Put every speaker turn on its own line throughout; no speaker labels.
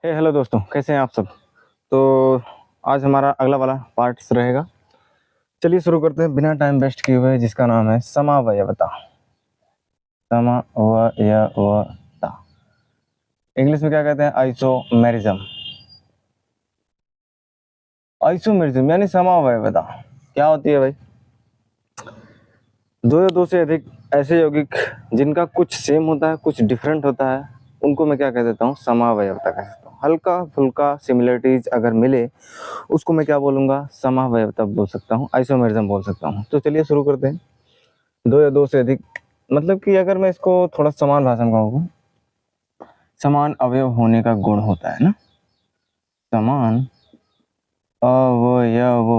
Hello दोस्तों, कैसे हैं आप सब। तो आज हमारा अगला वाला पार्ट रहेगा। चलिए शुरू करते हैं बिना टाइम वेस्ट किए हुए, जिसका नाम है समावयवता। समावयवता इंग्लिश में क्या कहते हैं? आइसोमेरिज्म। आइसोमेरिज्म यानी समावयवता क्या होती है भाई? दो या दो से अधिक ऐसे यौगिक जिनका कुछ सेम होता है, कुछ डिफरेंट होता है, उनको मैं क्या कह देता हूँ? समावयवता कह देता हूँ। हल्का फुल्का सिमिलरिटीज अगर मिले उसको मैं क्या बोलूँगा? समावयवता बोल सकता हूँ, आइसोमेरिज्म बोल सकता हूँ। तो चलिए शुरू करते हैं। दो या दो से अधिक मतलब कि अगर मैं इसको थोड़ा समान भाषा में कहूँ, समान अवयव होने का गुण होता है ना, समान अवयव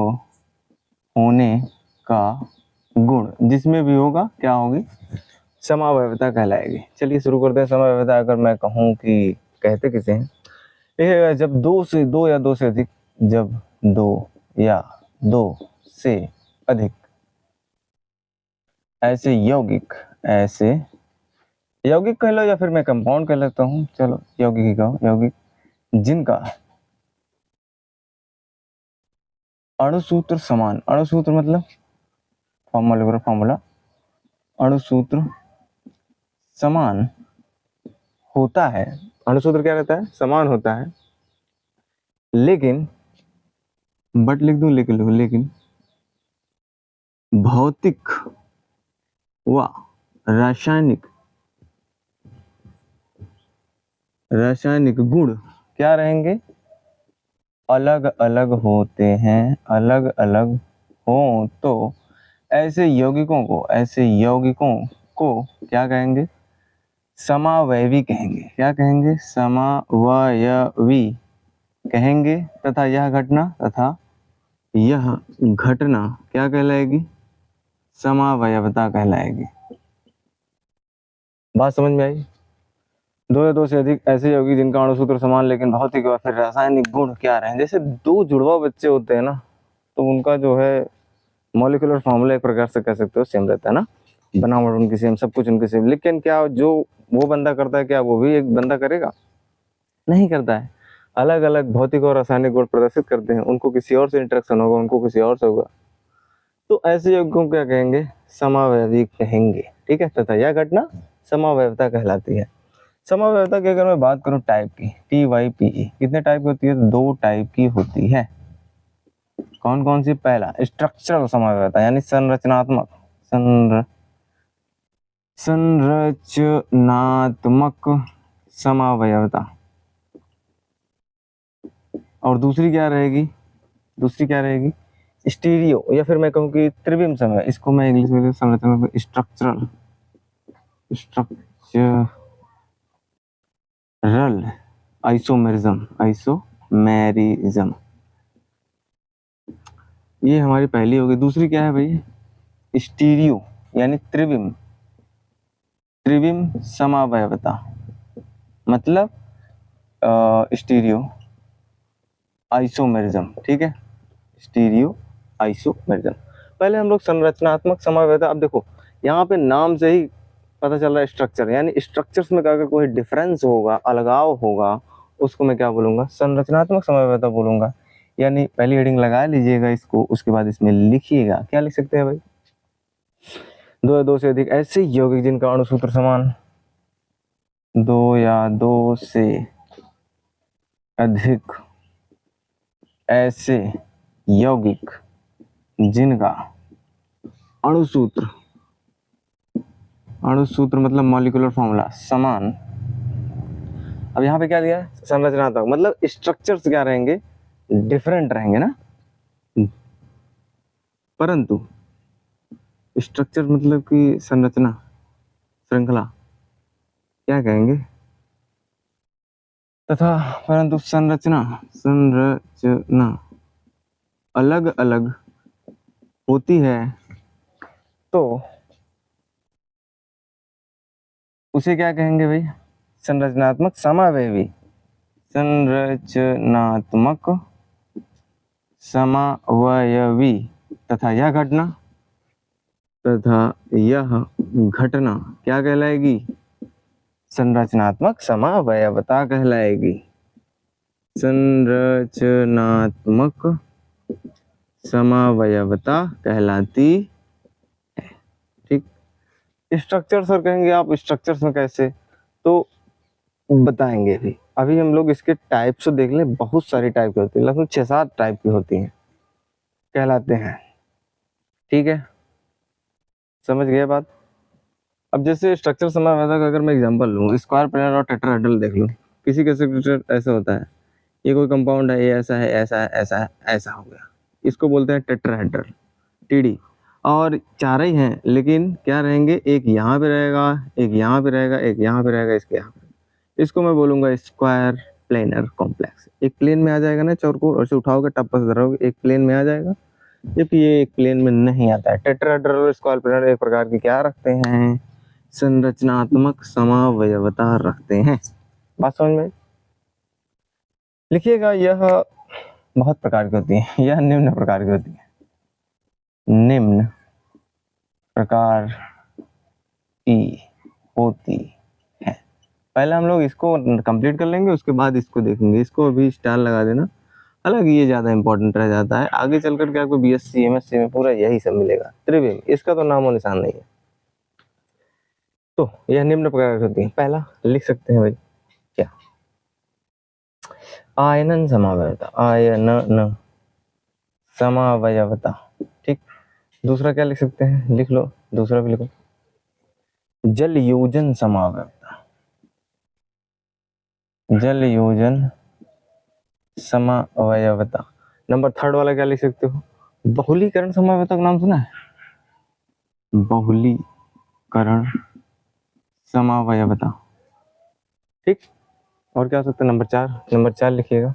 होने का गुण जिसमें भी होगा क्या होगी? समावयवता कहलाएगी। चलिए शुरू करते हैं। समावयवता अगर मैं कहूँ कि कहते किसे हैं, यह जब दो या दो से अधिक, जब दो या दो से अधिक ऐसे यौगिक कह लो या फिर मैं कंपाउंड कह लेता हूँ, चलो यौगिक ही कहो, यौगिक जिनका अणुसूत्र समान, अणुसूत्र मतलब फॉर्मूला, अणुसूत्र समान होता है। अणुसूत्र क्या रहता है? समान होता है। लेकिन बट लिख दूं, लेकिन भौतिक व रासायनिक गुण क्या रहेंगे? अलग अलग होते हैं। अलग अलग हो तो ऐसे यौगिकों को क्या कहेंगे? समावयवी कहेंगे। क्या कहेंगे? समावयवी कहेंगे। तथा यह घटना क्या कहलाएगी? समावयवता कहलाएगी। बात समझ में आई? दो या दो से अधिक ऐसे यौगिक जिनका अणुसूत्र समान लेकिन भौतिक व फिर रासायनिक गुण क्या रहे? जैसे दो जुड़वा बच्चे होते हैं ना, तो उनका जो है मॉलिक्यूलर फॉर्मूला एक प्रकार से कह सकते हो सेम रहता है ना, बनावट उनकी सेम, सब कुछ उनकी सेम। लेकिन क्या जो वो बंदा करता है, क्या वो भी एक बंदा करेगा? नहीं करता है। अलग अलग भौतिक और रासायनिक गुण प्रदर्शित करते हैं। उनको किसी और से इंटरेक्शन होगा, उनको किसी और से होगा, तो ऐसे यौगिकों को क्या कहेंगे? समावयवी कहेंगे। ठीक है, तथा यह घटना समावयवता कहलाती है। समावयवता की अगर मैं बात करूं टाइप की, TYPE, कितने टाइप की होती है? दो टाइप की होती है। कौन कौन सी? पहला स्ट्रक्चरल समावयवता यानी संरचनात्मक समावयवता। और दूसरी क्या रहेगी? स्टीरियो, या फिर मैं कहूँ कि त्रिविम समय, इसको मैं इंग्लिश में संरचना स्ट्रक्चरल आइसोमेरिज्म। ये हमारी पहली होगी। दूसरी क्या है भाई? स्टीरियो यानी त्रिविम समावयवता, मतलब स्टीरियो आइसोमेरिज्म। ठीक है, स्टीरियो आइसोमेरिज्म। पहले हम लोग संरचनात्मक समावयवता। अब देखो यहाँ पे नाम से ही पता चल रहा है स्ट्रक्चर, यानी स्ट्रक्चर्स में अगर कोई डिफरेंस होगा, अलगाव होगा, उसको मैं क्या बोलूंगा? संरचनात्मक समावयवता बोलूंगा। यानी पहली हेडिंग लगा लीजिएगा इसको, उसके बाद इसमें लिखिएगा। क्या लिख सकते हैं भाई? दो या दो से अधिक ऐसे यौगिक जिनका अणुसूत्र समान, दो या दो से अधिक ऐसे यौगिक जिनका अणुसूत्र मतलब मॉलिक्यूलर फॉर्मूला समान। अब यहाँ पे क्या दिया है? संरचनात्मक, मतलब स्ट्रक्चर्स क्या रहेंगे? डिफरेंट रहेंगे ना, परंतु स्ट्रक्चर मतलब कि संरचना, श्रृंखला क्या कहेंगे? तथा परंतु संरचना अलग अलग होती है, तो उसे क्या कहेंगे भाई? संरचनात्मक समावयवी। तथा यह घटना क्या कहलाएगी? संरचनात्मक समावयवता कहलाएगी। संरचनात्मक समावयवता कहलाती है। ठीक, स्ट्रक्चर्स और कहेंगे आप स्ट्रक्चर्स में कैसे, तो बताएंगे अभी हम लोग इसके टाइप्स देख लें। बहुत सारी टाइप की होती है, लगभग 6-7 टाइप की होती हैं, कहलाते हैं। ठीक है, समझ गए बात। अब जैसे स्ट्रक्चर समावेदक का अगर मैं एग्जांपल लूँ, स्क्वायर प्लेनर और टेट्राहेड्रल देख लूँ। किसी के स्ट्रक्चर ऐसा होता है, ये कोई कंपाउंड है, ये ऐसा है, ऐसा है, ऐसा है, ऐसा हो गया, इसको बोलते हैं टेट्राहेड्रल, टीडी। और चार ही हैं, लेकिन क्या रहेंगे, एक यहाँ पे रहेगा, एक यहाँ पे रहेगा, एक यहाँ पे रहेगा, इसके यहाँ पे। इसको मैं बोलूँगा स्क्वायर प्लेनर कॉम्प्लेक्स। एक प्लेन में आ जाएगा ना, चौर को और से उठाओगे टप्पा से धरोगे, एक प्लेन में आ जाएगा, जबकि ये एक प्लेन में नहीं आता है। टेट्राहेड्रल और स्क्वायर प्लेनर एक प्रकार की क्या रखते हैं, संरचनात्मक समावयवता रखते हैं। बात समझ में? लिखिएगा, यह बहुत प्रकार की होती है, यह निम्न प्रकार की होती है, निम्न प्रकार की होती है। पहले हम लोग इसको कंप्लीट कर लेंगे, उसके बाद इसको देखेंगे। इसको अभी स्टार लगा देना, हालांकि ये ज़्यादा इंपॉर्टेंट रह जाता है। आगे चल कर के आपको बीएससी एमएससी में पूरा यही सब मिलेगा। त्रिविम, इसका तो नामो निशान नहीं है। तो यह निम्न प्रकार की होती है। पहला लिख सकते हैं भाई, क्या, आयनन समावयवता, आयनन समावयवता। ठीक, दूसरा क्या लिख सकते हैं, लिख लो, दूसरा भी लिखो, जल योजन समावयवता, जल योजन समावयवता। नंबर थर्ड वाला क्या लिख सकते हो, बहुलीकरण समावयवता का नाम सुना है, बहुलीकरण समावयवता। ठीक, और क्या हो सकता है, नंबर चार लिखिएगा।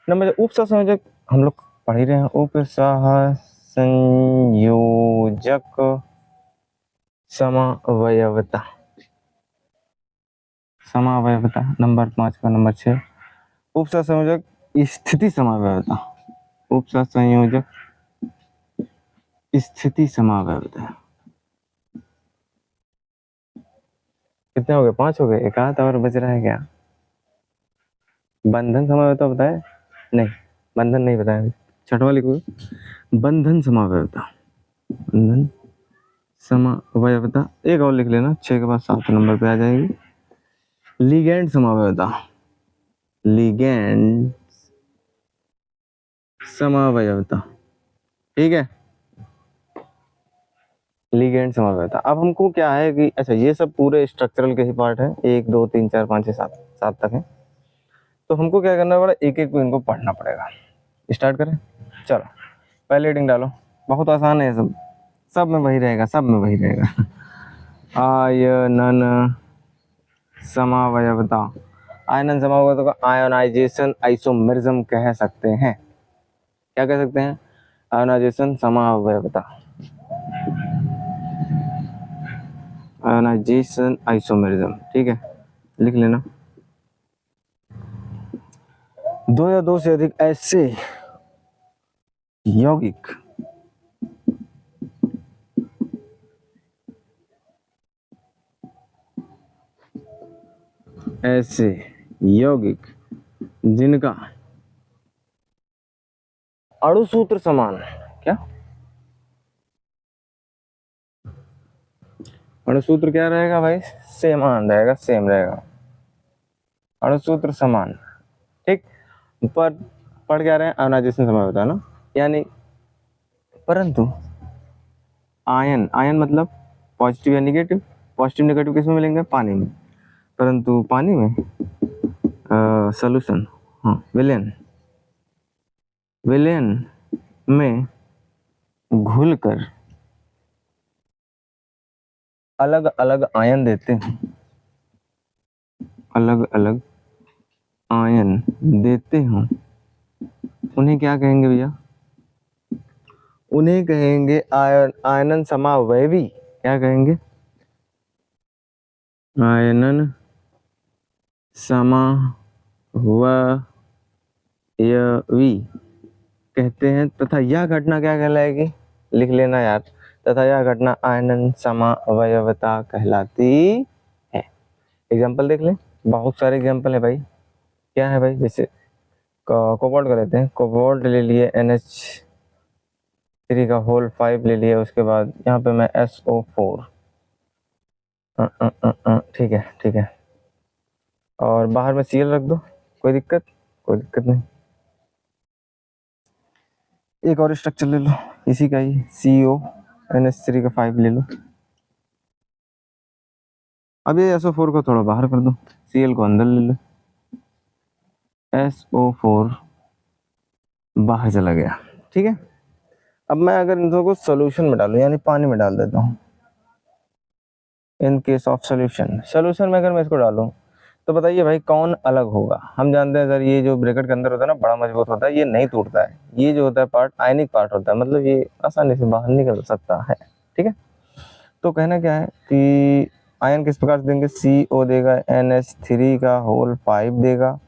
नंबर उपसंयोजक हम लोग पढ़ ही रहे हैं, उपसंयोजक समावयवता, समावयवता। नंबर 5 का नंबर 6 उपसंयोजक स्थिति समावयवता, उपसंयोजक स्थिति समावयवता। कितने हो गए, 5 हो गए, एक आध और बच रहा है क्या, बंधन समावयवता बताया नहीं, बंधन नहीं बताया, छठवां लिखो, बंधन समावयवता, बंधन समावयवता। एक और लिख लेना, 6 के बाद 7 नंबर पे आ जाएगी, लिगैंड समावयवता, लिगैंड समावयवता। ठीक है, लिगैंड समावयवता। अब हमको क्या है कि अच्छा, ये सब पूरे स्ट्रक्चरल के ही पार्ट है, 1 2 3 4 5 6 7 तक है। तो हमको क्या करना पड़ा, एक एक को इनको पढ़ना पड़ेगा। स्टार्ट करें, चलो पहले हेडिंग डालो, बहुत आसान है, सब में वही रहेगा, सब में वही रहेगा। आयनन समावयवता, आयनन समावयवता का आयोनाइजेशन आइसोमेरिज्म कह सकते हैं। क्या कह सकते हैं, आयोनाइजेशन समावयवता, आयोनाइजेशन आइसोमेरिज्म। ठीक है, लिख लेना। 2 या 2 से अधिक ऐसे यौगिक जिनका अणुसूत्र समान, क्या अणुसूत्र क्या रहेगा भाई, समान रहेगा, सेम रहेगा, अणुसूत्र समान। ठीक, पर पढ़ क्या रहे हैं, आयोनाइजेशन समावयवता ना, यानी परंतु आयन, आयन मतलब पॉजिटिव या निगेटिव, पॉजिटिव निगेटिव किसमें मिलेंगे, पानी में, परंतु पानी में सॉल्यूशन, हाँ विलेन, विलेन में घुलकर अलग अलग आयन देते हैं, अलग अलग आयन देते हैं, उन्हें क्या कहेंगे भैया, उन्हें कहेंगे आयनन समावयवी। क्या कहेंगे, आयनन समावयवी कहते हैं। तथा यह घटना क्या कहलाएगी, लिख लेना यार, तथा यह घटना आयनन समावयवता कहलाती है। एग्जाम्पल देख लें, बहुत सारे एग्जाम्पल है भाई। क्या है भाई, जैसे कोबाल्ट का लेते हैं, कोबाल्ट ले लिए NH3 का होल 5 ले लिया, उसके बाद यहाँ पे मैं SO4, ठीक है ठीक है, और बाहर में Cl रख दो, कोई दिक्कत नहीं। एक और स्ट्रक्चर ले लो इसी का ही, CONH3 का 5 ले लो। अब ये SO4 को थोड़ा बाहर कर दो, Cl को अंदर ले लो, SO4 बाहर चला गया, ठीक है। अब मैं अगर इन दोनों को सोल्यूशन में डालूं, यानी पानी में डाल देता हूँ, इन केस ऑफ सोल्यूशन में अगर मैं इसको डालूं तो बताइए भाई कौन अलग होगा। हम जानते हैं सर, ये जो ब्रैकेट के अंदर होता है ना, बड़ा मजबूत होता है, ये नहीं टूटता है, ये जो होता है पार्ट आयनिक पार्ट होता है, मतलब ये आसानी से बाहर निकल सकता है, ठीक है। तो कहना क्या है कि आयन किस प्रकार से देंगे, CO देगा, NH3 का होल 5 देगा,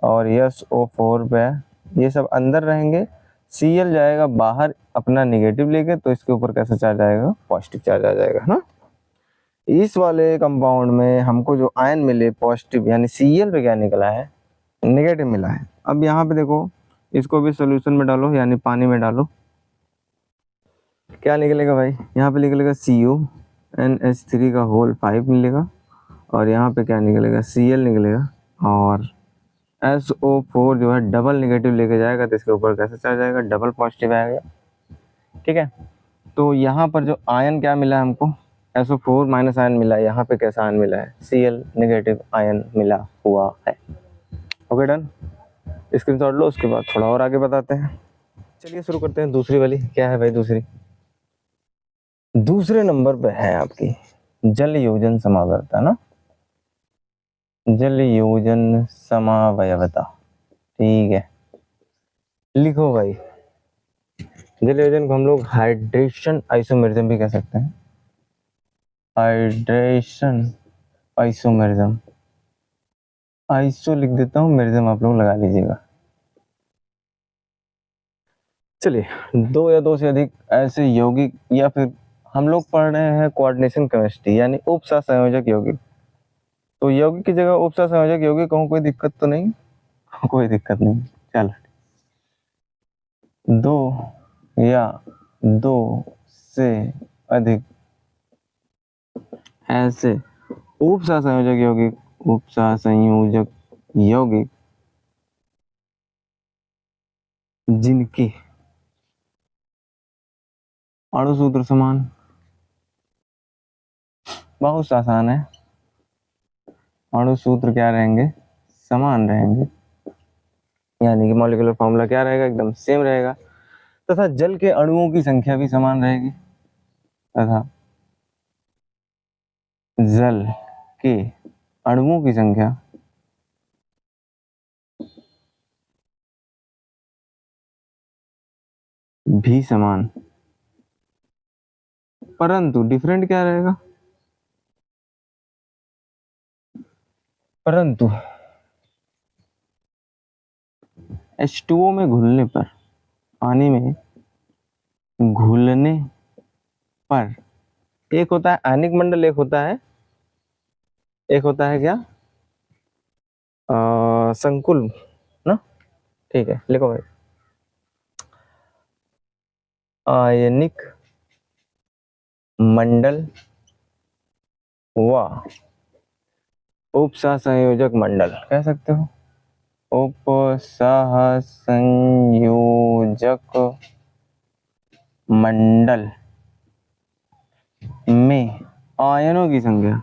और SO4 पे ये सब अंदर रहेंगे, Cl जाएगा बाहर अपना निगेटिव लेके, तो इसके ऊपर कैसा चार्ज आएगा, पॉजिटिव चार्ज आ जाएगा ना। इस वाले कंपाउंड में हमको जो आयन मिले पॉजिटिव, यानी Cl पे क्या निकला है, नेगेटिव मिला है। अब यहाँ पे देखो, इसको भी सोल्यूशन में डालो, यानी पानी में डालो, क्या निकलेगा भाई, यहाँ पे निकलेगा CONH3 का होल 5 मिलेगा, और यहाँ पे क्या निकलेगा, Cl निकलेगा, और SO4 जो है डबल नेगेटिव लेके जाएगा, तो इसके ऊपर कैसे चार्ज आएगा, डबल पॉजिटिव आएगा, ठीक है। तो यहाँ पर जो आयन क्या मिला है हमको, SO4 माइनस आयन मिला है, यहाँ पे कैसा आयन मिला है, Cl नेगेटिव आयन मिला हुआ है। ओके डन, स्क्रीनशॉट लो, उसके बाद थोड़ा और आगे बताते हैं। चलिए शुरू करते हैं दूसरी वाली। क्या है भाई दूसरे नंबर पे है आपकी जल योजन समावयवता ना, जल योजन समावयवता, ठीक है। लिखो भाई, जल योजन को हम लोग हाइड्रेशन आइसोमेरिज्म भी कह सकते हैं, हाइड्रेशन आइसोमेरिज्म, आइसो लिख देता हूँ, मेरिज्म आप लोग लगा लीजिएगा। चलिए, दो या दो से अधिक ऐसे यौगिक, या फिर हम लोग पढ़ रहे हैं कोऑर्डिनेशन केमिस्ट्री, यानी उप सहसंयोजक यौगिक, तो यौगिक की जगह उप सहसंयोजक यौगिक कहूँ, कोई दिक्कत तो नहीं, कोई दिक्कत नहीं। चल, दो या दो से अधिक ऐसे उप सहसंयोजक यौगिक, उप सहसंयोजक यौगिक जिनकी अणु सूत्र समान, बहुत आसान है, अणु सूत्र क्या रहेंगे, समान रहेंगे, यानी कि मॉलिक्यूलर फॉर्मूला क्या रहेगा, एकदम सेम रहेगा, तथा जल के अणुओं की संख्या भी समान रहेगी, तथा जल के अणुओं की संख्या भी समान, परंतु डिफरेंट क्या रहेगा, परंतु H2O में घुलने पर, पानी में घुलने पर, एक होता है आयनिक मंडल, एक होता है क्या, संकुल ना, ठीक है। लिखो भाई, आयनिक मंडल व उप सहसंयोजक मंडल कह सकते हो, उप सहसंयोजक मंडल में आयनों की संख्या,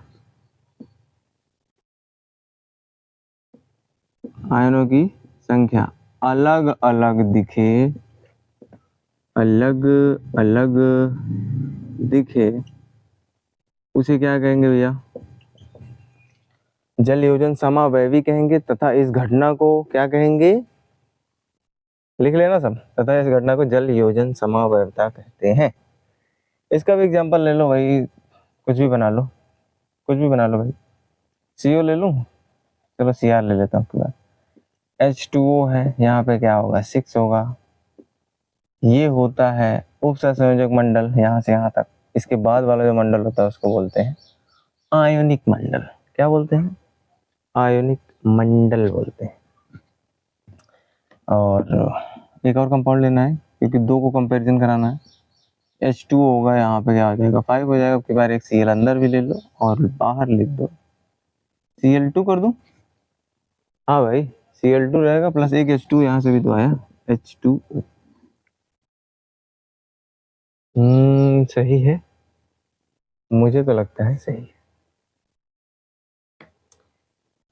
आयनों की संख्या अलग अलग दिखे, अलग अलग दिखे, उसे क्या कहेंगे भैया, जल योजन समावयवी कहेंगे, तथा इस घटना को क्या कहेंगे, लिख लेना सब, तथा इस घटना को जल योजन समावयवता कहते हैं। इसका भी एग्जांपल ले लो भाई, कुछ भी बना लो, कुछ भी बना लो भाई, CO ले लूं, चलो Cr ले लेता हूँ पूरा, H2O है, यहाँ पे क्या होगा, 6 होगा, ये होता है उप सहसंयोजक मंडल, यहाँ से यहाँ तक, इसके बाद वाला जो मंडल होता है उसको बोलते हैं आयोनिक मंडल, क्या बोलते हैं, आयोनिक मंडल बोलते हैं, और एक और कंपाउंड लेना है क्योंकि दो को कंपैरिजन कराना है। H2 होगा, यहाँ पे क्या हो जाएगा 5 हो जाएगा। आपके बार एक Cl अंदर भी ले लो और बाहर लिख दो, Cl2 कर दूं। हाँ भाई Cl2 रहेगा प्लस एक H2 यहाँ से भी तो आया H2O। सही है, मुझे तो लगता है सही है।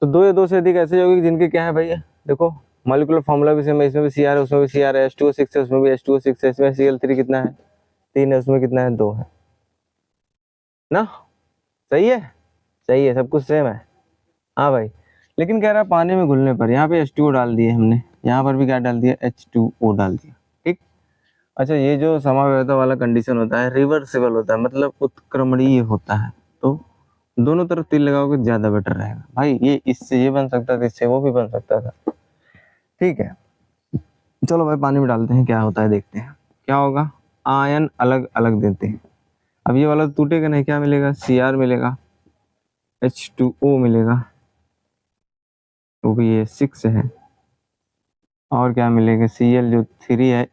तो दो या दो से अधिक ऐसे यौगिक जिनके क्या है भैया, देखो मॉलिक्यूलर फार्मूला भी सेम है, इसमें भी Cr है उसमें भी Cr है, H2O6 है उसमें भी H2O6 है, इसमें Cl3 कितना है 3 है, उसमें कितना है 2 है ना। सही है, सही है, सब कुछ सेम है। हाँ भाई, लेकिन कह रहा है पानी में घुलने पर यहाँ पे H2O डाल दिए हमने, यहाँ पर भी क्या डाल दिया H2O डाल दिया, ठीक। अच्छा, ये जो समावयवता वाला कंडीशन होता है रिवर्सिबल होता है, मतलब उत्क्रमणीय होता है, तो दोनों तरफ तीर लगाओगे ज्यादा बेटर रहेगा भाई। ये इससे ये बन सकता था, इससे वो भी बन सकता था, ठीक है। चलो भाई पानी में डालते हैं, क्या होता है देखते हैं क्या होगा। आयन अलग अलग देते हैं। अब ये वाला टूटेगा नहीं, क्या मिलेगा Cr मिलेगा, H2O मिलेगा, वो भी ये 6 है, और क्या मिलेगा Cl जो 3 है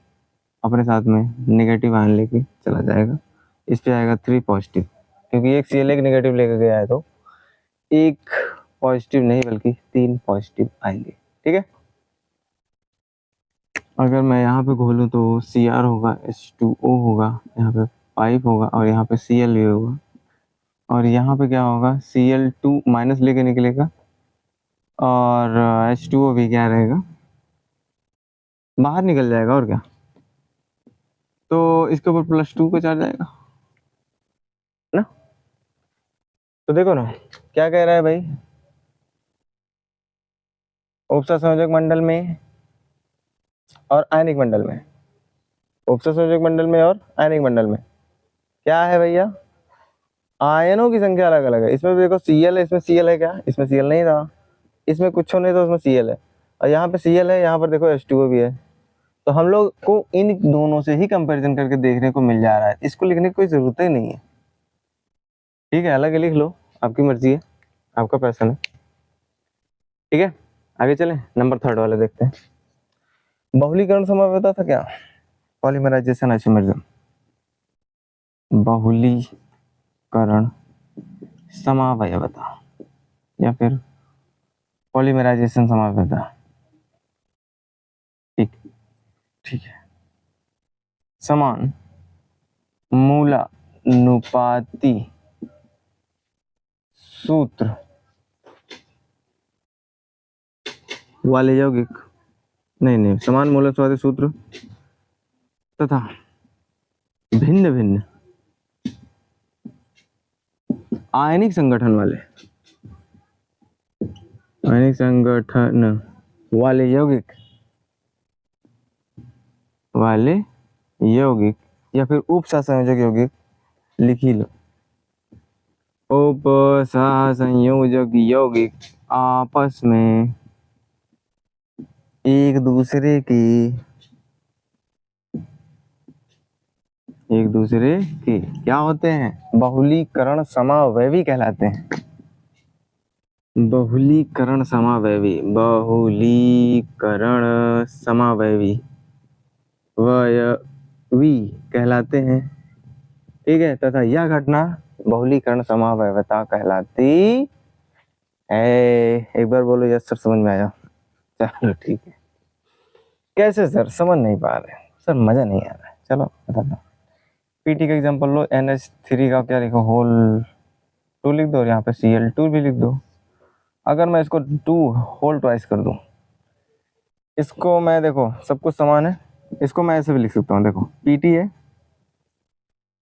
अपने साथ में नेगेटिव आयन लेके चला जाएगा, इस पे आएगा 3 पॉजिटिव, क्योंकि एक Cl एक नेगेटिव लेके गया है तो एक पॉजिटिव नहीं बल्कि 3 पॉजिटिव आएंगे, ठीक है। अगर मैं यहाँ पे घोलूँ तो Cr होगा, H2O होगा, यहाँ पे 5 होगा और यहाँ पे Cl भी होगा, और यहाँ पे क्या होगा Cl2 माइनस लेके निकलेगा और H2O भी क्या रहेगा बाहर निकल जाएगा, और क्या, तो इसके ऊपर +2 का चार्ज आएगा ना। तो देखो ना क्या कह रहा है भाई, उपसर्ग संयोजक मंडल में और आयनिक मंडल में, उपसर्ग संयोजक मंडल में और आयनिक मंडल में क्या है भैया, आयनों की संख्या अलग अलग है। इसमें देखो Cl है, इसमें Cl है क्या, इसमें Cl नहीं था, इसमें कुछ नहीं तो उसमें Cl है, और यहाँ पे Cl है, यहाँ पर देखो H2O भी है। तो हम लोग को इन दोनों से ही कंपैरिजन करके देखने को मिल जा रहा है, इसको लिखने की कोई जरूरत ही नहीं है, ठीक है। अलग लिख लो, आपकी मर्जी है, आपका पैसा है, ठीक है। आगे चलें, नंबर 3 वाले देखते हैं। बहुलीकरण समवायता था क्या, पॉलीमराइजेशन आइसोमेरिज्म, बहुलीकरण समावयवता या फिर पॉलीमराइजेशन समावयवता, ठीक, ठीक है। समान मूलानुपाती सूत्र वाले यौगिक, नहीं समान मूलानुपाती सूत्र तथा भिन्न भिन्न आयनिक संगठन वाले यौगिक या फिर उपसहसंयोजक यौगिक लिख ही लो। उपसहसंयोजक यौगिक आपस में एक दूसरे के क्या होते हैं, बहुलीकरण समावयवी कहलाते हैं। बहुलीकरण समावयवी वयवी कहलाते हैं, ठीक है। तथा यह घटना बहुलीकरण समावयवता कहलाती है। एक बार बोलो यस सर, समझ में आया, चलो ठीक है। कैसे सर, समझ नहीं पा रहे सर, मजा नहीं आ रहा है, चलो बताता हूँ। पीटी का एग्जांपल लो, NH3 का क्या लिखो, होल 2 लिख दो और यहाँ पे Cl2 भी लिख दो। अगर मैं इसको 2 होल ट्वाइस कर दूं, इसको मैं देखो सब कुछ समान है, इसको मैं ऐसे भी लिख सकता हूँ, देखो Pt है,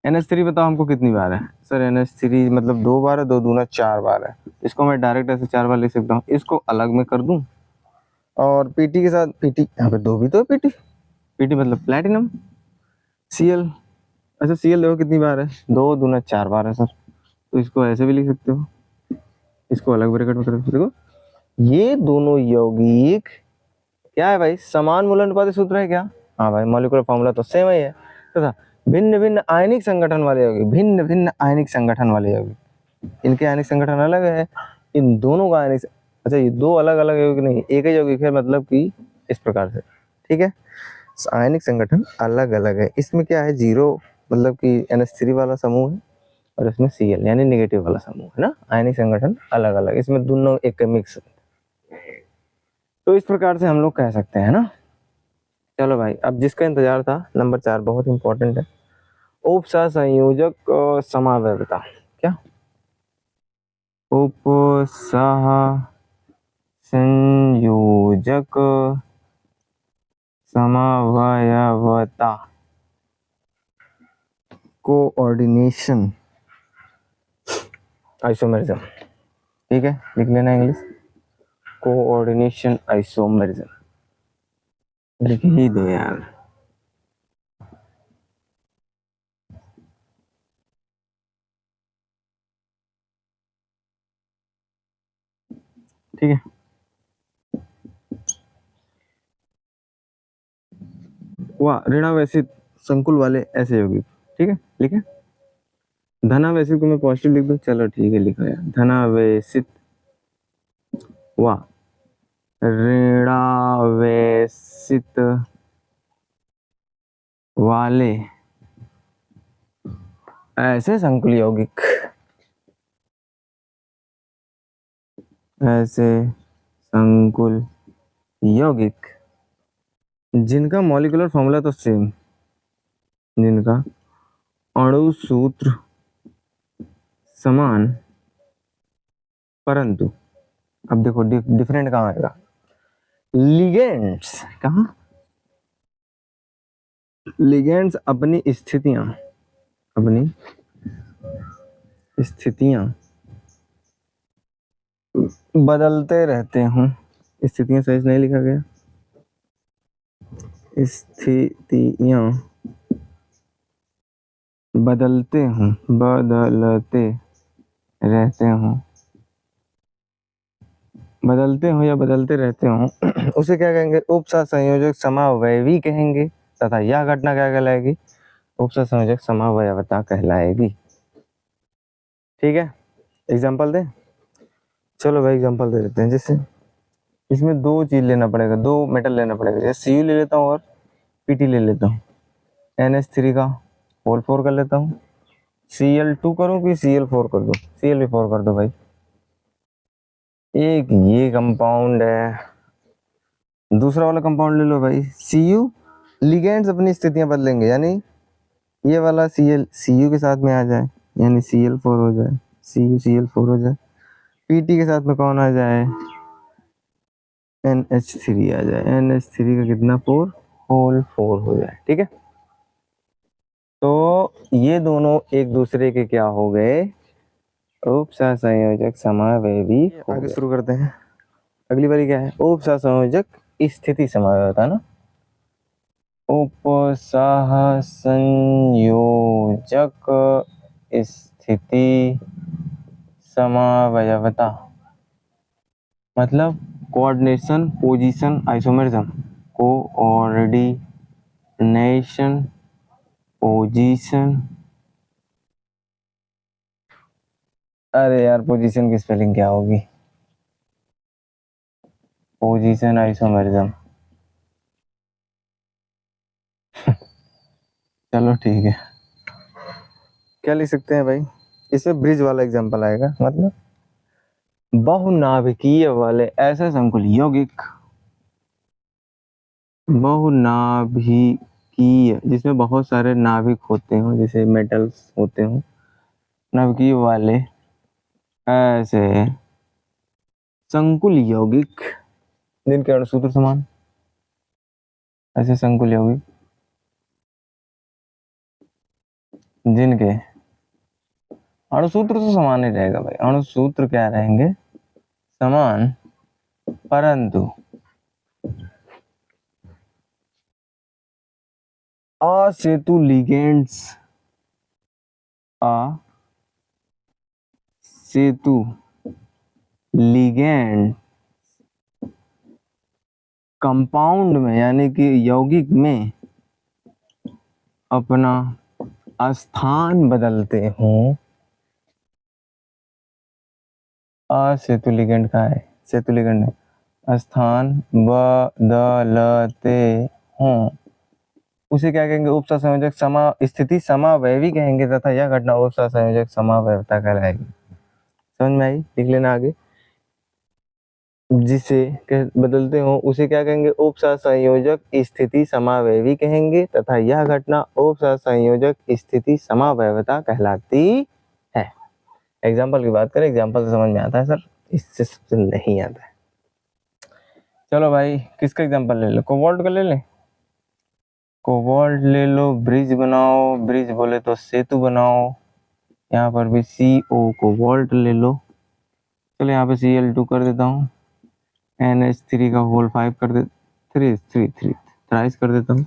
NH3 बताओ हमको कितनी बार है सर, NH3 मतलब 2 बार है, 2 दूना 4 बार है, इसको मैं डायरेक्ट ऐसे 4 बार लिख सकता हूँ। इसको अलग में कर दूं और Pt के साथ Pt, यहाँ पे 2 भी तो है Pt मतलब प्लेटिनम, Cl, अच्छा Cl देखो कितनी बार है, 2 दूना 4 बार है सर, तो इसको ऐसे भी लिख सकते हो, इसको अलग ब्रैकेट में कर सकते हो। देखो ये दोनों यौगिक क्या है भाई, समान मूलानुपाती सूत्र है क्या, हाँ भाई, मॉलिक्यूलर फार्मूला तो सेम ही है। तथा भिन्न भिन्न आयनिक संगठन वाले यौगिक, भिन्न भिन्न आयनिक संगठन वाले यौगिक, इनके आयनिक संगठन अलग है, इन दोनों का आयनिक, अच्छा ये 2 अलग अलग यौगिक नहीं, एक ही यौगिक है, मतलब कि इस प्रकार से ठीक है। आयनिक संगठन अलग अलग है। इसमें क्या है, जीरो मतलब कि NH3 वाला समूह है और इसमें Cl यानी नेगेटिव वाला समूह है ना। आयनिक संगठन अलग अलग, इसमें दोनों एक मिक्स। तो इस प्रकार से हम लोग कह सकते हैं ना। चलो भाई, अब जिसका इंतजार था नंबर 4 बहुत इंपॉर्टेंट है, उपसहसंयोजक समावयवता। क्या उपसहसंयोजक समावयवता, कोऑर्डिनेशन आइसोमेरिज्म। ठीक है, लिख लेना इंग्लिश, कोऑर्डिनेशन आइसोमेरिज्म लिख ही दो यार। ठीक है, वाह ऋणावेशित संकुल वाले ऐसे यौगिक। ठीक है, लिखे। धनावेशित को मैं पॉजिटिव लिख दूं, चलो ठीक है लिखो यार, धनावेशित वाह ऋणावेशित वाले ऐसे संकुल यौगिक, ऐसे संकुल यौगिक जिनका मॉलिक्यूलर फॉर्मूला तो सेम, जिनका अणु सूत्र समान, परंतु अब देखो डिफरेंट कहाँ आएगा, लिगेंड्स। कहाँ लिगेंड्स अपनी स्थितियां बदलते रहते हों। स्थितियां सही से नहीं लिखा गया, स्थितियां बदलते रहते हों या बदलते रहते हों उसे क्या कहेंगे, उपसहसंयोजक समावयवी कहेंगे, तथा यह घटना क्या कहलाएगी, उपसहसंयोजक समावयवता कहलाएगी। ठीक है, एग्जाम्पल दे, चलो भाई एग्जाम्पल दे देते हैं। जैसे इसमें दो चीज लेना पड़ेगा, दो मेटल लेना पड़ेगा, जैसे Cu ले लेता हूँ और Pt ले लेता हूँ, NH3 का होल 4 कर लेता हूँ, Cl2 करूँ कि Cl4 कर दो, Cl4 कर दो भाई। एक ये कंपाउंड है, दूसरा वाला कंपाउंड ले लो भाई Cu। लिगेंड्स अपनी स्थितियां बदलेंगे, यानी ये वाला Cu के साथ में आ जाए यानी Cl4 हो जाए, Cl4 हो जाए, Pt के साथ में कौन आ जाए, NH3 आ जाए, NH3 का कितना 4 होल 4 हो जाए। ठीक है, तो ये दोनों एक दूसरे के क्या हो गए, उपसहसंयोजक समावयवी। आगे शुरू करते हैं, अगली बारी क्या है, उपसहसंयोजक स्थिति समावयवता ना, उपसहसंयोजक स्थिति समावयवता मतलब coordination position isomerism, coordination position, अरे यार पोजीशन की स्पेलिंग क्या होगी, पोजीशन आइसोमेरिज्म चलो ठीक है, क्या लिख सकते हैं भाई, इसमें ब्रिज वाला एग्जांपल आएगा, मतलब बहुनाभिकीय वाले ऐसे संकुल यौगिक, बहुनाभिकीय जिसमें बहुत सारे नाभिक होते हो, जैसे मेटल्स होते हो, नाभिकीय वाले ऐसे संकुल यौगिक जिनके अणुसूत्र समान, ऐसे संकुल यौगिक जिनके अणुसूत्र तो समान ही रहेगा भाई, अणुसूत्र क्या रहेंगे, समान, परंतु असेतु लिगेंड्स, असेतु लिगेंड कंपाउंड में यानी कि यौगिक में अपना स्थान बदलते हों, असेतु लिगेंड का है, सेतु लिगेंड है, स्थान बदलते हों उसे क्या कहेंगे? उपसहसंयोजक समा स्थिति समावयवी कहेंगे तथा यह घटना उपसहसंयोजक समावयवता कहलाएगी। समझ में आई? लिख लेना आगे। जिसे बदलते हो उसे क्या कहेंगे? उपसहसंयोजक स्थिति समावयवी कहेंगे तथा यह घटना उपसहसंयोजक स्थिति समावयवता कहलाती है। एग्जाम्पल की बात करें, एग्जाम्पल से समझ में आता है सर, इससे सबसे नहीं आता है। चलो भाई, किसका एग्जाम्पल ले लो? कोबाल्ट का ले लें। कोबाल्ट ले लो, ब्रिज बनाओ, ब्रिज बोले तो सेतु बनाओ। यहाँ पर भी CO कोबाल्ट ले लो। चलो यहाँ पे Cl2 कर देता हूँ, NH3 का होल 5 कर दे, 3 थ्राइस कर देता हूँ,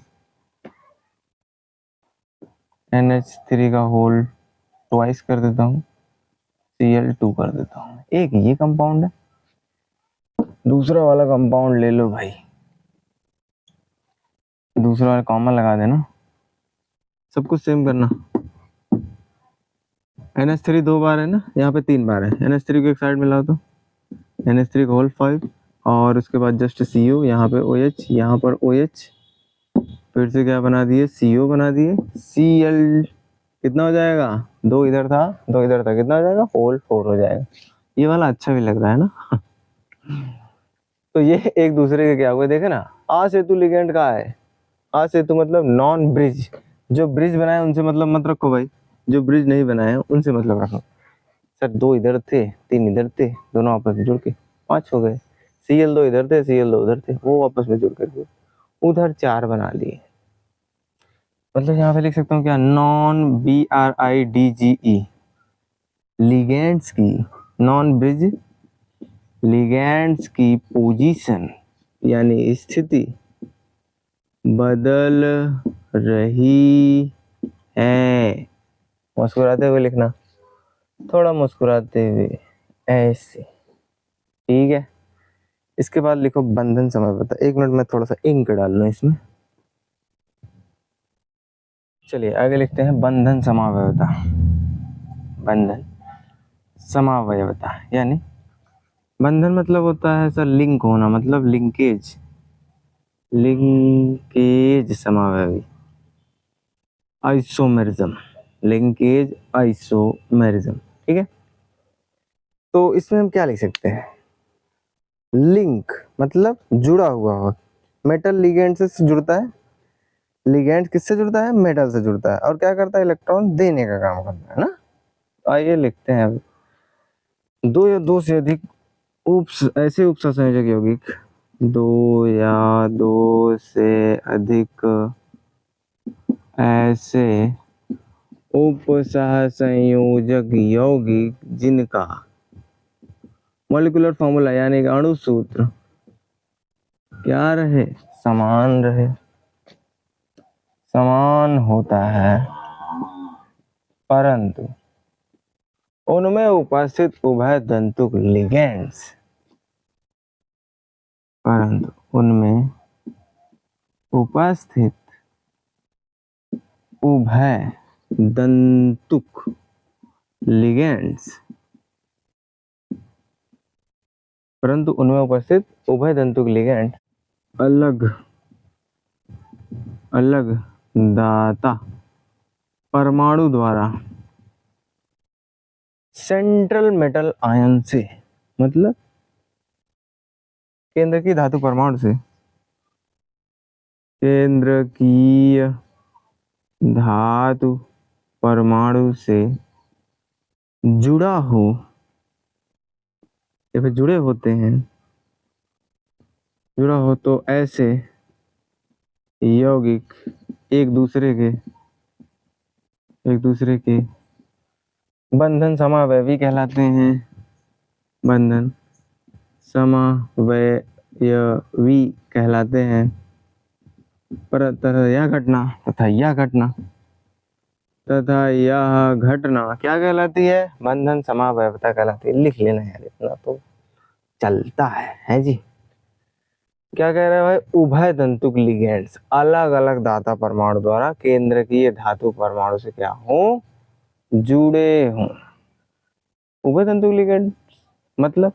NH3 का होल ट्वाइस कर देता हूँ, Cl2 कर देता हूँ। एक ये कंपाउंड है, दूसरा वाला कंपाउंड ले लो भाई, दूसरा वाला कॉमन लगा देना, सब कुछ सेम करना। NH3 दो बार है ना, यहाँ पे 3 बार है। NH3 को एक साइड में लाओ तो NH3 का होल 5 और उसके बाद जस्ट CO, यहाँ पे OH, यहाँ पर OH, फिर से क्या बना दिए? CO बना दिए। Cl कितना हो जाएगा? 2 इधर था, 2 इधर था, कितना हो जाएगा? होल 4 हो जाएगा। ये वाला अच्छा भी लग रहा है ना। तो ये एक दूसरे के क्या हुए देखे ना। असेतु लिगेंड का है, असेतु मतलब नॉन ब्रिज। जो ब्रिज बनाए उनसे मतलब मत रखो भाई, जो ब्रिज नहीं बनाए उनसे मतलब रखो। सर 2 इधर थे, 3 इधर थे, दोनों आपस में जुड़ के 5 हो गए। Cl2 इधर थे, Cl2 उधर थे, वो आपस में जुड़ करके उधर 4 बना लिए। मतलब यहाँ पे लिख सकता हूँ क्या? नॉन BRIDGE लिगेंड्स की, नॉन ब्रिज लिगेंड्स की पोजीशन यानी स्थिति बदल रही है। मुस्कुराते हुए लिखना, थोड़ा मुस्कुराते हुए, ऐसे, ठीक है। इसके बाद लिखो बंधन समावयवता। 1 मिनट में थोड़ा सा इंक डाल लो इसमें। चलिए आगे लिखते हैं बंधन समावयवता। बंधन समावयवता यानी बंधन मतलब होता है सर लिंक होना, मतलब लिंकेज, लिंकेज समावयवी, आइसोमेरिज्म, लिंकेज आइसोमेरिज्म, ठीक है। तो इसमें हम क्या लिख सकते हैं? लिंक मतलब जुड़ा हुआ हो, मेटल लिगेंड से जुड़ता है, लिगेंड किससे जुड़ता है? मेटल से जुड़ता है, और क्या करता है? इलेक्ट्रॉन देने का काम करता है ना। आइए लिखते हैं अब, 2 या 2 से अधिक ऐसे उपसहसंयोजक यौगिक, 2 या 2 से अधिक ऐसे उपसहसंयोजक यौगिक जिनका मॉलिक्यूलर फॉर्मूला यानी कि अणु सूत्र क्या रहे? समान रहे, समान होता है, परंतु उनमें उपस्थित उभय तंतुक लिगेंड्स, परंतु उनमें उपस्थित उभय दंतुक लिगेंड्स, परंतु उनमें उपस्थित उभय दंतुक लिगेंड अलग अलग दाता परमाणु द्वारा सेंट्रल मेटल आयन से, मतलब केंद्र की धातु परमाणु से, केंद्र की धातु परमाणु से जुड़ा हो या फिर जुड़े होते हैं, जुड़ा हो तो ऐसे यौगिक एक दूसरे के बंधन समावयवी कहलाते हैं, बंधन समावयवी कहलाते हैं। पर यह घटना तथा यह घटना क्या कहलाती है? बंधन समावयवता कहलाती है। लिख लेना यार, इतना तो चलता है जी। क्या कह रहे हैं भाई? उभय तंतुक लिगेंड्स अलग अलग दाता परमाणु द्वारा केंद्र की धातु परमाणु से क्या हो? जुड़े हों। उभय तंतुक लिगेंड्स मतलब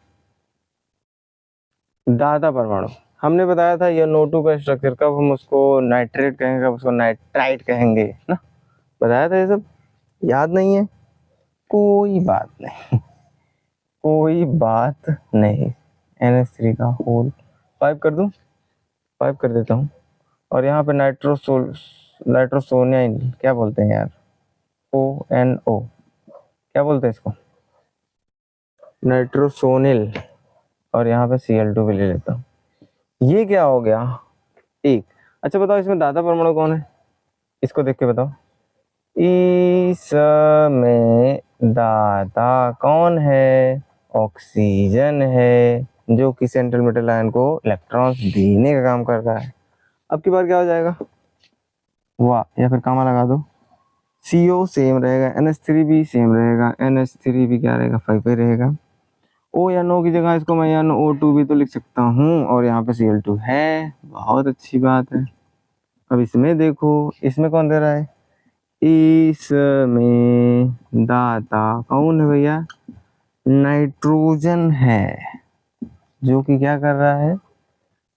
दाता परमाणु, हमने बताया था ये NO2 का स्ट्रक्चर, कब हम उसको नाइट्रेट कहेंगे, कब उसको नाइट्राइट कहेंगे ना, बताया था ये सब, याद नहीं है? कोई बात नहीं, कोई बात नहीं। NH3 का होल 5 कर दूं, 5 कर देता हूँ। और यहाँ पे नाइट्रोसोनियाइन क्या बोलते हैं यार, ONO, क्या बोलते हैं इसको, नाइट्रोसोनिल। और यहाँ पे Cl2 भी ले लेता हूँ। ये क्या हो गया, एक। अच्छा बताओ इसमें दाता परमाणु कौन है, इसको देख के बताओ। इसमें दाता कौन है, ऑक्सीजन है, जो कि सेंट्रल मेटल आयन को इलेक्ट्रॉन्स देने का काम कर रहा है। अब की बार क्या हो जाएगा, वाह, या फिर कामा लगा दो। CO सेम रहेगा, NH3 भी सेम रहेगा, NH3 भी क्या रहेगा, 5 पे रहेगा। O या NO की जगह इसको मैं या NO2 भी तो लिख सकता हूँ, और यहाँ पे Cl2 है, बहुत अच्छी बात है। अब इसमें देखो, इसमें कौन दे रहा है, इसमें दाता कौन है भैया, नाइट्रोजन है, जो कि क्या कर रहा है,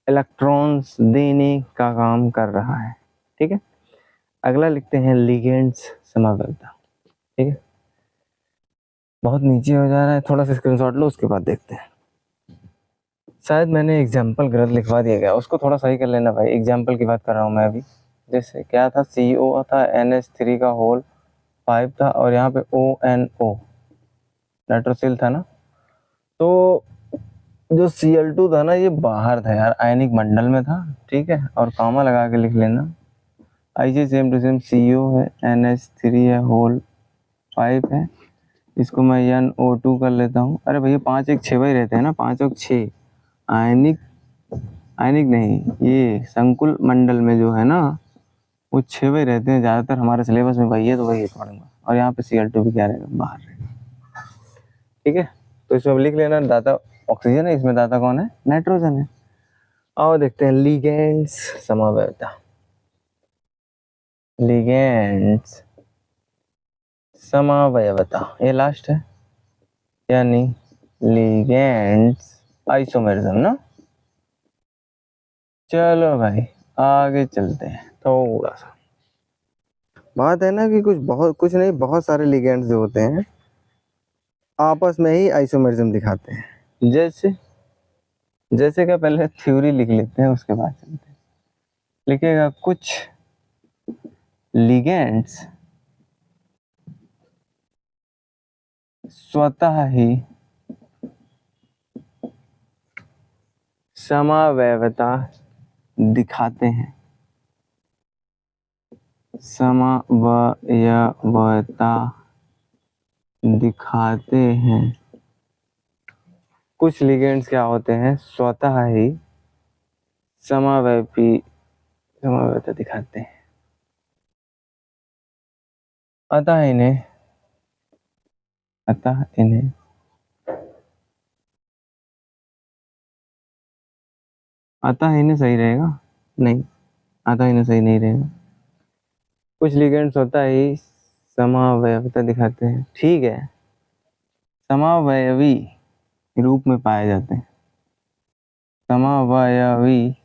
इलेक्ट्रॉन्स देने का काम कर रहा है। ठीक है, अगला लिखते हैं लिगेंड्स समावैधता। ठीक है, बहुत नीचे हो जा रहा है, थोड़ा सा स्क्रीनशॉट लो, उसके बाद देखते हैं। शायद मैंने एग्जाम्पल गलत लिखवा दिया गया, उसको थोड़ा सही कर लेना भाई, एग्जाम्पल की बात कर रहा हूँ मैं अभी। जैसे क्या था, CO था, NH3 का होल 5 था, और यहाँ पे ONO नाइट्रोसिल था ना, तो जो Cl2 था ना, ये बाहर था यार, आयनिक मंडल में था। ठीक है, और कामा लगा के लिख लेना। ऐसे सेम टू सेम CO है, NH3 है, होल 5 है, इसको मैं NO2 कर लेता हूँ। अरे भैया 5 1 6 ही रहते हैं ना, 5 और 6 आयनिक, आयनिक नहीं, ये संकुल मंडल में जो है ना, वो 6 रहते हैं ज़्यादातर हमारे सिलेबस में, वही है तो वही पढ़ूंगा। और यहाँ पे Cl2 भी क्या रहेगा, बाहर रहेगा। ठीक है, तो इसमें लिख लेना, दाता ऑक्सीजन है, इसमें दाता कौन है, नाइट्रोजन है। और देखते हैं लिगेंड्स समावैधता। लिगेंड्स समावयवता, ये लास्ट है, यानी लिगेंड्स आइसोमेरिज्म ना। चलो भाई आगे चलते हैं। थोड़ा सा बात है ना कि कुछ नहीं, बहुत सारे लिगेंड्स जो होते हैं आपस में ही आइसोमेरिज्म दिखाते हैं। जैसे का पहले थ्योरी लिख लेते हैं, उसके बाद चलते हैं। लिखेगा, कुछ लिगेंड्स स्वतः ही समावैवता दिखाते हैं, समावयवता दिखाते हैं। कुछ लिगेंड्स क्या होते हैं, स्वतः ही समावयवता दिखाते हैं, अतः इन्हें सही रहेगा, नहीं, अतः इन्हें सही नहीं रहेगा। कुछ लिगेंड्स होता ही समावयवता दिखाते हैं, ठीक है, समावयवी रूप में पाए जाते हैं, समावयवी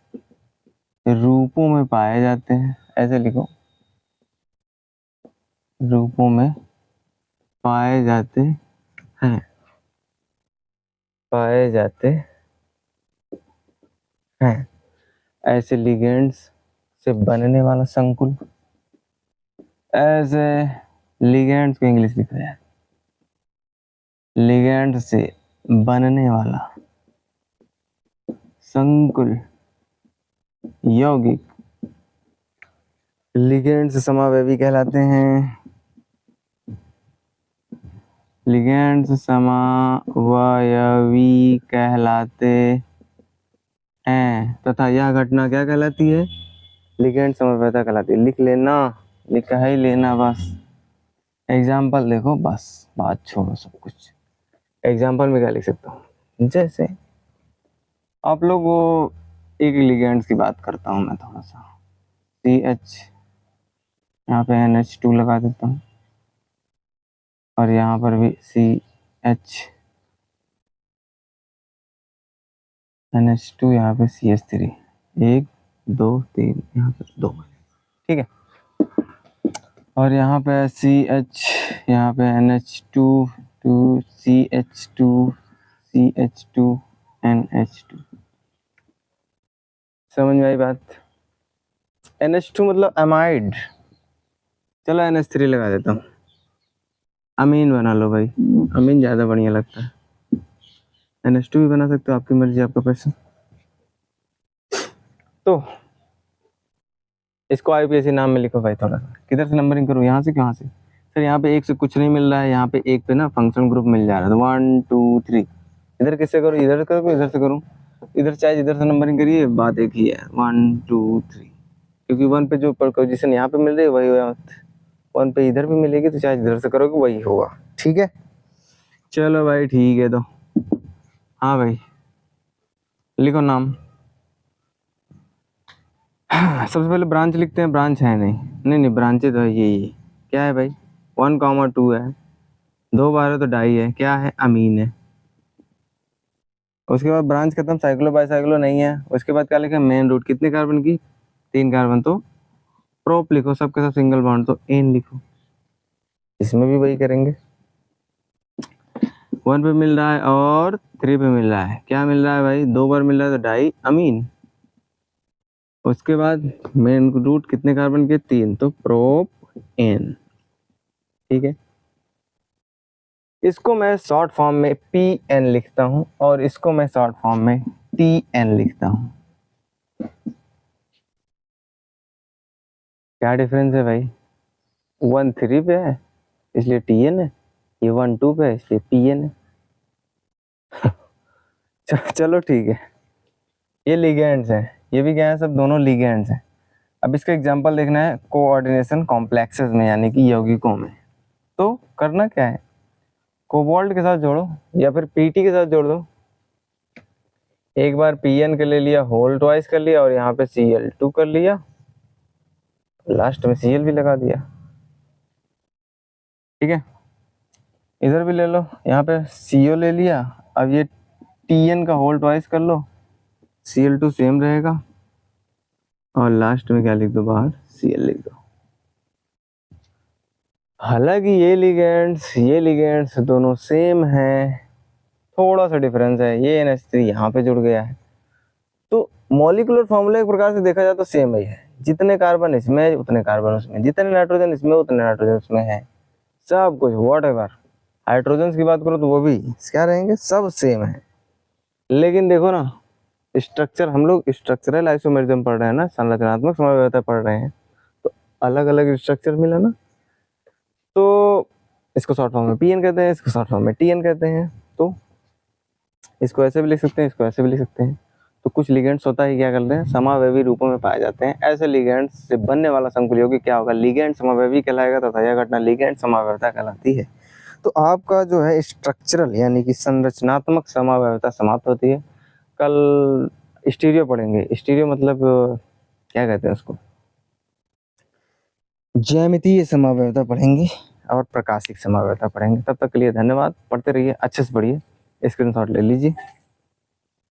रूपों में पाए जाते हैं, ऐसे लिखो, रूपों में पाए जाते हैं, पाए जाते हैं। ऐसे लिगेंड्स से बनने वाला संकुल, ऐसे लिगेंड्स को इंग्लिश लिखा है, लिगेंड से बनने वाला संकुल यौगिक लिगेंड से समावयवी कहलाते हैं, लिगेंड से समावयवी कहलाते हैं, तथा यह घटना क्या कहलाती है, लिगेंड समावयवता कहलाती है। लिख लेना, लिखा ही लेना बस। एग्जाम्पल देखो, बस बात छोड़ो सब कुछ। एग्जाम्पल में क्या लिख सकता हूँ, जैसे आप लोग वो एक लिगेंड्स की बात करता हूँ मैं थोड़ा सा, CH, यहाँ पे NH2 लगा देता हूँ, और यहाँ पर भी CH, NH2 यहाँ पे CH3, 1 2 3 यहाँ पे 2, ठीक है। और यहाँ पे CH, यहाँ पे NH2 2 CH2 CH2 NH2। समझ में आई बात? NH2 मतलब अमाइड। चलो NH3 लगा देता हूँ, अमीन बना लो भाई, अमीन ज़्यादा बढ़िया लगता है। NH2 भी बना सकते हो, आपकी मर्जी, आपका पैसा। तो इसको IPSC नाम में लिखो भाई थोड़ा सा। किधर से नंबरिंग करूँ, यहाँ से कहाँ से? सर यहाँ पे 1 से कुछ नहीं मिल रहा है, यहाँ पे 1 पे ना फंक्शन ग्रुप मिल जा रहा है, तो 1 2 3। इधर किससे करूँ, इधर करूँ इधर से करूँ? इधर चाहे जिधर से नंबरिंग करिए, बात एक ही है, 1 2 3। क्योंकि 1 पे जो पोजीशन यहाँ पे मिल रही है वही 1 पे इधर भी मिलेगी, तो चाहे जिधर से करोगे वही होगा, ठीक है। चलो भाई ठीक है, तो हाँ भाई लिखो नाम। सबसे पहले ब्रांच लिखते हैं, ब्रांच है नहीं ब्रांचेज तो है यही। क्या है भाई, 1,2 है, 2 बार है तो डाई है, क्या है, अमीन है। उसके बाद ब्रांच खत्म, साइक्लो बाईसाइक्लो नहीं है। उसके बाद क्या लिखा, मेन रूट, कितने कार्बन की, 3 कार्बन, तो प्रोप लिखो, सबके साथ सिंगल बॉन्ड, तो एन लिखो। इसमें भी वही करेंगे, 1 पे मिल रहा है और 3 पे मिल रहा है, क्या मिल रहा है भाई, 2 बार मिल रहा है तो डाई अमीन। उसके बाद मेन रूट कितने कार्बन के, 3, तो प्रोप एन, ठीक है। इसको मैं शॉर्ट फॉर्म में PN लिखता हूं और इसको मैं शॉर्ट फॉर्म में TN लिखता हूं। क्या डिफरेंस है भाई, 1 3 पे है इसलिए TN है, ये 1 2 पे है इसलिए PN है। चलो ठीक है, ये लिगेंड्स हैं, ये भी क्या है, सब दोनों लिगेंड्स हैं। अब इसका एग्जांपल देखना है कोऑर्डिनेशन कॉम्प्लेक्सेस में, यानी कि यौगिकों में। तो करना क्या है, कोबाल्ट के साथ जोड़ो या फिर PT के साथ जोड़ दो। एक बार PN के ले लिया, होल ट्वाइस कर लिया, और यहाँ पे Cl2 कर लिया, लास्ट में Cl भी लगा दिया, ठीक है। इधर भी ले लो, यहाँ पे CO ले लिया, अब ये TN का होल ट्वाइस कर लो, Cl2 सेम रहेगा, और लास्ट में क्या लिख दो, बाहर Cl लिख दो। हालांकि ये लिगेंड्स दोनों सेम हैं, थोड़ा सा डिफरेंस है, ये NH3 यहाँ पे जुड़ गया है। तो मॉलिक्यूलर फॉर्मूला एक प्रकार से देखा जाए तो सेम ही है, जितने कार्बन इसमें उतने कार्बन उसमें, जितने नाइट्रोजन इसमें उतने नाइट्रोजन उसमें है, सब कुछ व्हाटएवर। हाइड्रोजन की बात करो तो वो भी क्या रहेंगे, सब सेम है। लेकिन देखो ना, स्ट्रक्चर, हम लोग स्ट्रक्चरल आइसोमेरिज्म पढ़ रहे हैं ना, संरचनात्मक समव्यवस्था पढ़ रहे हैं, तो अलग अलग स्ट्रक्चर मिला ना, तो इसको शॉर्ट फॉर्म में PN कहते हैं, इसको शॉर्ट फॉर्म में TN कहते हैं। तो इसको ऐसे भी लिख सकते हैं, इसको ऐसे भी लिख सकते हैं। तो कुछ लिगेंड्स होता है क्या करते हैं, समावयवी रूपों में पाए जाते हैं। ऐसे लिगेंड्स से बनने वाला संकुल यौगिक क्या होगा, लिगेंड समावयवी कहलाएगा, तथा यह घटना लिगेंड समावयवता कहलाती है। तो आपका जो है स्ट्रक्चरल यानी कि संरचनात्मक समावयवता समाप्त होती है। कल स्टीरियो पढ़ेंगे, स्टीरियो मतलब क्या कहते हैं उसको, ज्यामितीय समावयवता पढ़ेंगे और प्रकाशिक समावयवता पढ़ेंगे। तब तक के लिए धन्यवाद, पढ़ते रहिए, अच्छे से पढ़िए, स्क्रीनशॉट ले लीजिए।